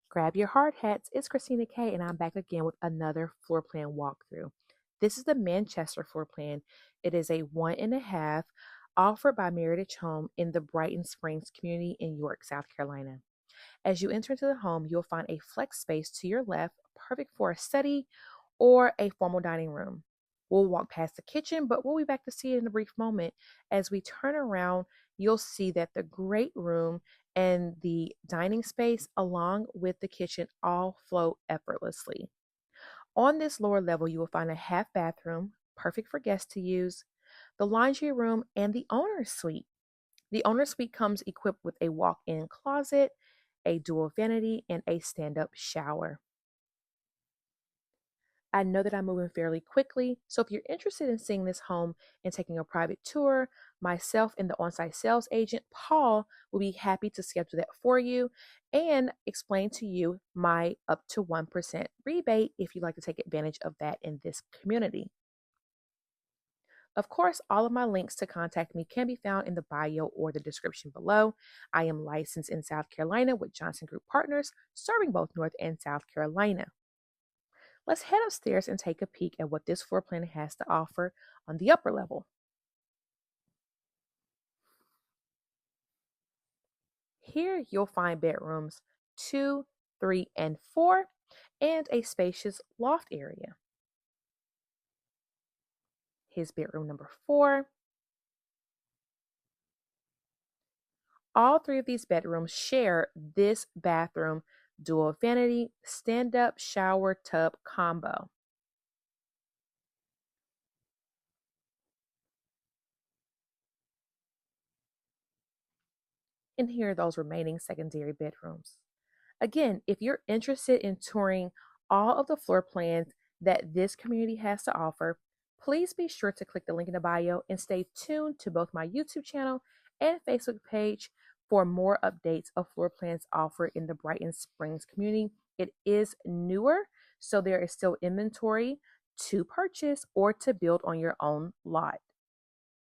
Grab your hard hats. It's Christina K, and I'm back again with another floor plan walkthrough. This is the Manchester floor plan. It is a 1.5 offered by Meritage Home in the Brighton Springs community in York, South Carolina. As you enter into the home, you'll find a flex space to your left, perfect for a study or a formal dining room. We'll walk past the kitchen, but we'll be back to see it in a brief moment. As we turn around, you'll see that the great room and the dining space, along with the kitchen, all flow effortlessly. On this lower level, you will find a half bathroom, perfect for guests to use, the laundry room, and the owner's suite. The owner's suite comes equipped with a walk in closet, a dual vanity, and a stand up shower. I know that I'm moving fairly quickly, so if you're interested in seeing this home and taking a private tour, myself and the on site sales agent, Paul, will be happy to schedule that for you and explain to you my up to 1% rebate if you'd like to take advantage of that in this community. Of course, all of my links to contact me can be found in the bio or the description below. I am licensed in South Carolina with Johnson Group Partners, serving both North and South Carolina. Let's head upstairs and take a peek at what this floor plan has to offer on the upper level. Here you'll find bedrooms 2, 3, and 4, and a spacious loft area. Here's bedroom number 4. All three of these bedrooms share this bathroom dual vanity stand-up shower tub combo. And here are those remaining secondary bedrooms. Again, if you're interested in touring all of the floor plans that this community has to offer, please be sure to click the link in the bio and stay tuned to both my YouTube channel and Facebook page for more updates of floor plans offered in the Brighton Springs community. It is newer, so there is still inventory to purchase or to build on your own lot.